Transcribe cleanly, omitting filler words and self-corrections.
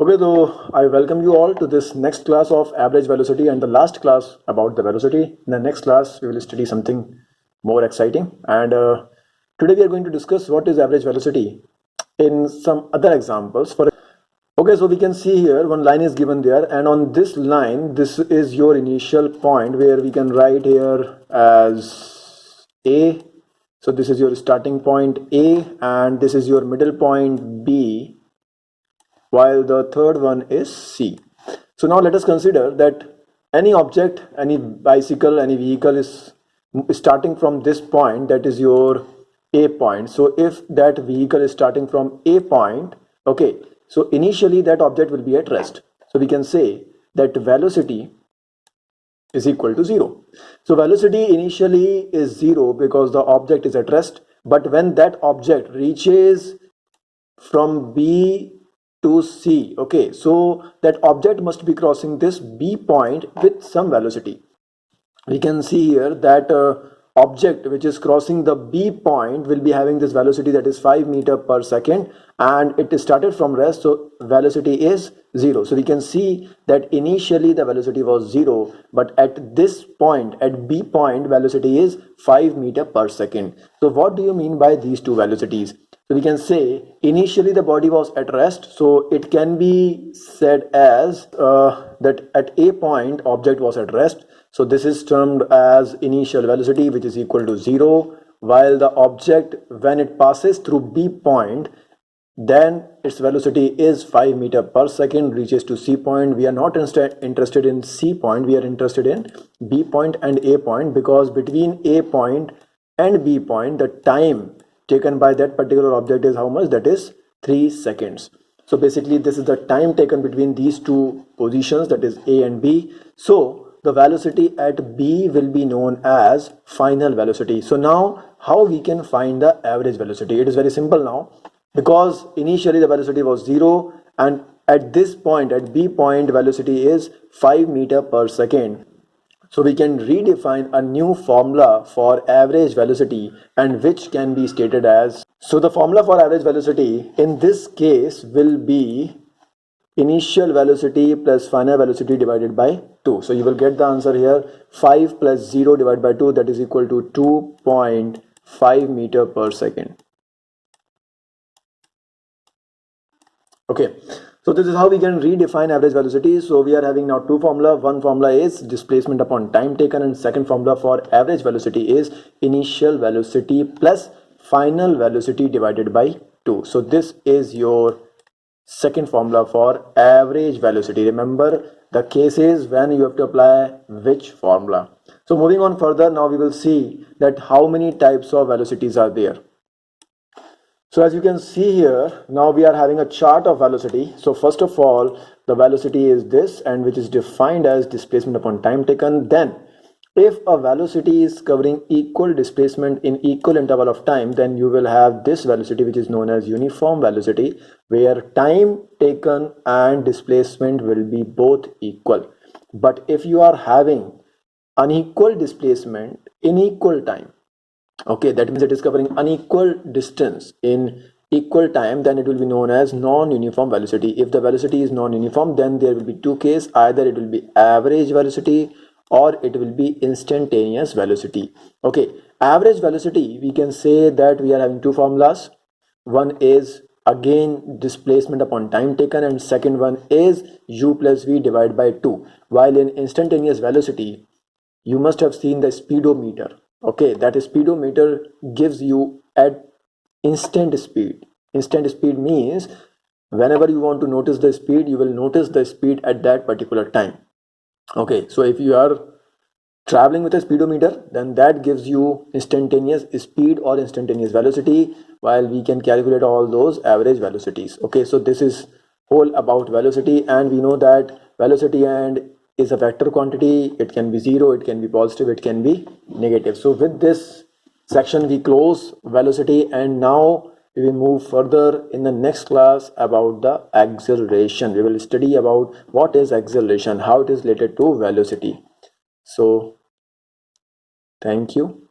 Okay, so I welcome you all to this next class of average velocity and the last class about the velocity. In the next class, we will study something more exciting. And today we are going to discuss what is average velocity in some other examples. Okay, so we can see here one line is given there, and on this line, this is your initial point where we can write here as A. So this is your starting point A, and this is your middle point B, while the third one is C. So now let us consider that any object, any bicycle, any vehicle is starting from this point, that is your A point. So if that vehicle is starting from A point, okay, so initially that object will be at rest. So we can say that velocity is equal to 0. So velocity initially is 0 because the object is at rest, but when that object reaches from B to C, okay, so that object must be crossing this B point with some velocity. We can see here that object which is crossing the B point will be having this velocity, that is 5 meter per second, and it is started from rest, so velocity is 0. So we can see that initially the velocity was 0, but at this point, at B point, velocity is 5 meter per second. So what do you mean by these two velocities? So we can say initially the body was at rest, so it can be said as that at A point object was at rest. So this is termed as initial velocity, which is equal to 0, while the object, when it passes through B point, then its velocity is 5 meter per second, reaches to C point. We are not interested in C point, we are interested in B point and A point, because between A point and B point the time taken by that particular object is how much? That is 3 seconds. So basically this is the time taken between these two positions, that is A and B. So the velocity at B will be known as final velocity. So now how we can find the average velocity? It is very simple now, because initially the velocity was 0, and at this point, at B point, velocity is 5 meter per second. So we can redefine a new formula for average velocity, and which can be stated as, so the formula for average velocity in this case will be initial velocity plus final velocity divided by 2. So you will get the answer here, 5 plus 0 divided by 2, that is equal to 2.5 meter per second. Okay, so this is how we can redefine average velocity. So we are having now two formula. One formula is displacement upon time taken, and second formula for average velocity is initial velocity plus final velocity divided by 2. So this is your second formula for average velocity. Remember the cases when you have to apply which formula. So moving on further, now we will see that how many types of velocities are there. So as you can see here, now we are having a chart of velocity. So first of all, the velocity is this, and which is defined as displacement upon time taken. Then if a velocity is covering equal displacement in equal interval of time, then you will have this velocity, which is known as uniform velocity, where time taken and displacement will be both equal. But if you are having unequal displacement in equal time, okay, that means it is covering unequal distance in equal time, then it will be known as non-uniform velocity. If the velocity is non-uniform, then there will be two cases, either it will be average velocity or it will be instantaneous velocity. Okay, average velocity, we can say that we are having two formulas. One is again displacement upon time taken, and second one is u plus v divided by 2. While in instantaneous velocity, you must have seen the speedometer. Okay, that speedometer gives you at instant speed. Instant speed means whenever you want to notice the speed, you will notice the speed at that particular time. Okay, so if you are traveling with a speedometer, then that gives you instantaneous speed or instantaneous velocity, while we can calculate all those average velocities. Okay, so this is whole about velocity, and we know that velocity and is a vector quantity. It can be 0, it can be positive, it can be negative. So with this section we close velocity, and now we will move further in the next class about the acceleration. We will study about what is acceleration, how it is related to velocity. So thank you.